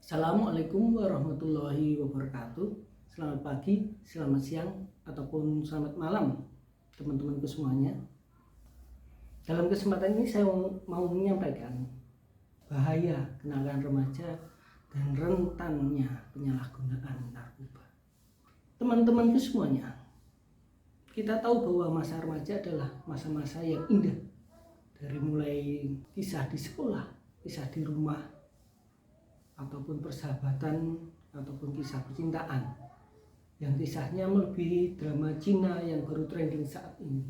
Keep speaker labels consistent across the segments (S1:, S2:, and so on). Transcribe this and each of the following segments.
S1: Assalamualaikum warahmatullahi wabarakatuh. Selamat pagi, selamat siang, ataupun selamat malam teman-temanku semuanya. Dalam kesempatan ini saya mau menyampaikan bahaya kenakalan remaja dan rentannya penyalahgunaan narkoba. Teman-temanku semuanya, kita tahu bahwa masa remaja adalah masa-masa yang indah. Dari mulai kisah di sekolah, kisah di rumah, ataupun persahabatan, ataupun kisah percintaan yang kisahnya melebihi drama Cina yang baru trending saat ini.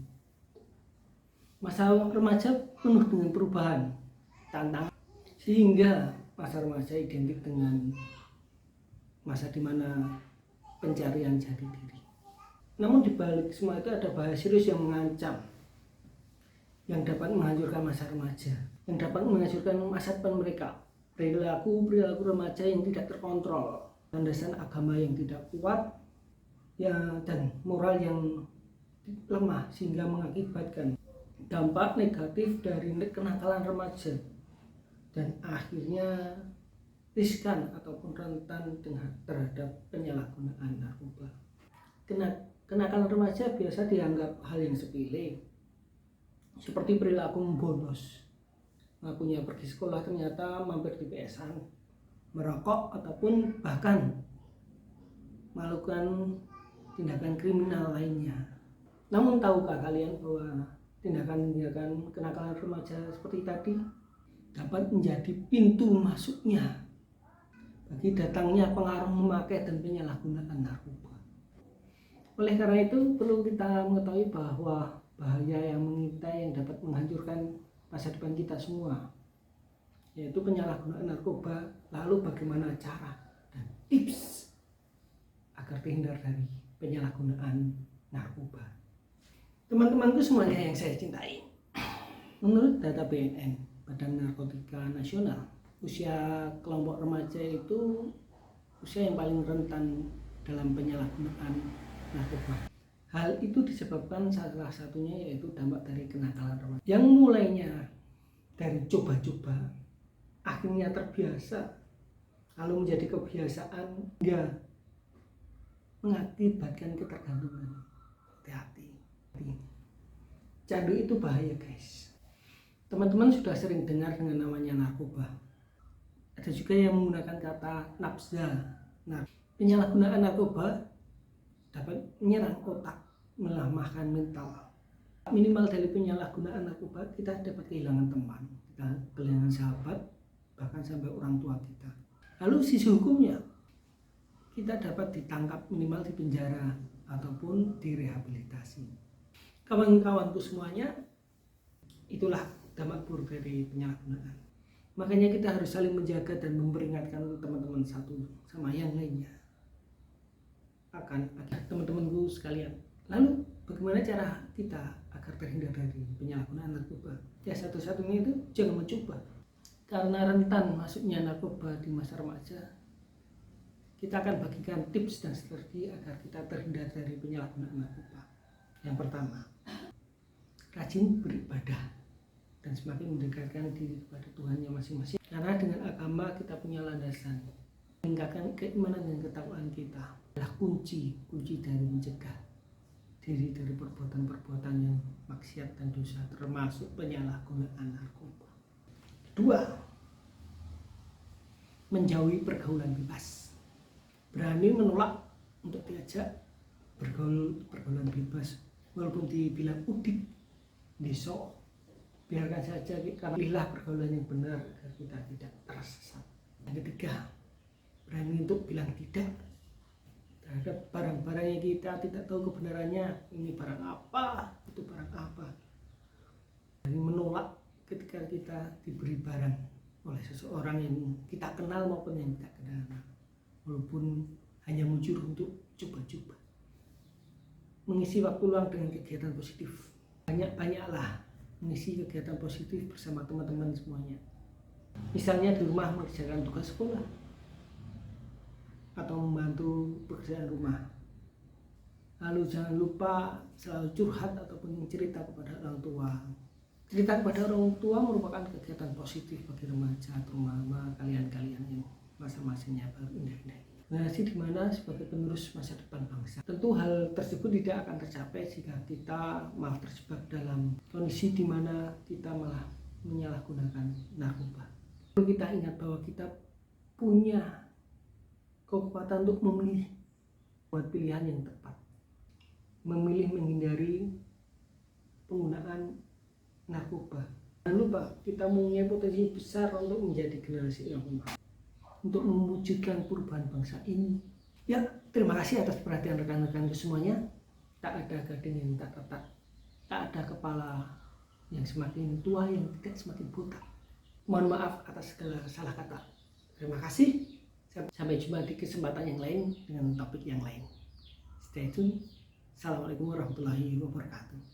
S1: Masa remaja penuh dengan perubahan, tantangan, sehingga masa remaja identik dengan masa dimana pencarian jati diri. Namun dibalik semua itu ada bahaya serius yang mengancam, yang dapat menghancurkan masa remaja, yang dapat menghancurkan masa depan mereka. Perilaku remaja yang tidak terkontrol, landasan agama yang tidak kuat, ya, dan moral yang lemah, sehingga mengakibatkan dampak negatif dari kenakalan remaja dan akhirnya riskan ataupun rentan terhadap penyalahgunaan narkoba. Kenakalan remaja biasa dianggap hal yang sepele, seperti perilaku membolos, ngakunya pergi sekolah ternyata mampir di PS-an, merokok, ataupun bahkan melakukan tindakan kriminal lainnya. Namun tahukah kalian bahwa tindakan-tindakan kenakalan remaja seperti tadi dapat menjadi pintu masuknya bagi datangnya pengaruh memakai dan penyalahgunaan narkoba. Oleh karena itu perlu kita mengetahui bahwa bahaya yang mengintai yang dapat menghancurkan masa depan kita semua, yaitu penyalahgunaan narkoba. Lalu bagaimana cara dan tips agar terhindar dari penyalahgunaan narkoba? Teman-temanku semuanya yang saya cintai, menurut data BNN, Badan Narkotika Nasional, usia kelompok remaja itu usia yang paling rentan dalam penyalahgunaan narkoba. Hal itu disebabkan salah satunya yaitu dampak dari kenakalan remaja yang mulainya dari coba-coba, akhirnya terbiasa, lalu menjadi kebiasaan hingga mengakibatkan ketergantungan. Hati-hati, candu itu bahaya, guys. Teman-teman sudah sering dengar dengan namanya narkoba. Ada juga yang menggunakan kata nafza. Nah, penyalahgunaan narkoba dapat menyerang otak, melemahkan mental. Minimal dari penyalahgunaan narkoba kita dapat kehilangan teman, kita kehilangan sahabat, bahkan sampai orang tua kita. Lalu sisi hukumnya, kita dapat ditangkap, minimal di penjara ataupun direhabilitasi. Kawan-kawanku semuanya, itulah dampak buruk dari penyalahgunaan. Makanya kita harus saling menjaga dan memperingatkan teman-teman satu sama yang lainnya akan teman-temanku sekalian. Lalu bagaimana cara kita agar terhindar dari penyalahgunaan narkoba? Ya, satu-satunya itu jangan mencoba. Karena rentan masuknya narkoba di masa remaja, kita akan bagikan tips dan strategi agar kita terhindar dari penyalahgunaan narkoba. Yang pertama, rajin beribadah dan semakin mendekatkan diri kepada Tuhannya masing-masing. Karena dengan agama kita punya landasan. Meningkatkan keimanan dan ketakwaan kita adalah kunci dari mencegah diri dari perbuatan-perbuatan yang maksiat dan dosa, termasuk penyalahgunaan narkoba. Kedua, menjauhi pergaulan bebas. Berani menolak untuk diajak pergaulan bebas, walaupun dibilang udik, besok, biarkan saja, karena pilihlah pergaulan yang benar agar kita tidak tersesat. Yang ketiga, berani untuk bilang tidak terhadap barang-barang yang kita tidak tahu kebenarannya. Ini barang apa, itu barang apa. Berani menolak ketika kita diberi barang oleh seseorang yang kita kenal maupun yang tidak kenal, walaupun hanya muncul untuk coba-coba. Mengisi waktu luang dengan kegiatan positif. Banyak-banyaklah mengisi kegiatan positif bersama teman-teman semuanya. Misalnya di rumah mengerjakan tugas sekolah, atau membantu pekerjaan rumah. Lalu jangan lupa selalu curhat ataupun cerita kepada orang tua. Cerita kepada orang tua merupakan kegiatan positif bagi remaja atau mama kalian yang masa-masanya baru indah-indah. Generasi di mana sebagai penerus masa depan bangsa. Tentu hal tersebut tidak akan tercapai jika kita malah terjebak dalam kondisi di mana kita malah menyalahgunakan narkoba. Perlu kita ingat bahwa kita punya kekuatan untuk memilih, buat pilihan yang tepat, memilih menghindari penggunaan narkoba. Jangan lupa kita mempunyai potensi besar untuk menjadi generasi yang unggul, untuk mewujudkan perubahan bangsa ini. Ya, terima kasih atas perhatian rekan-rekanku semuanya. Tak ada gading yang tak retak, tak ada kepala yang semakin tua yang tidak semakin botak. Mohon maaf atas segala salah kata. Terima kasih. Sampai jumpa di kesempatan yang lain dengan topik yang lain. Stay tune. Assalamualaikum warahmatullahi wabarakatuh.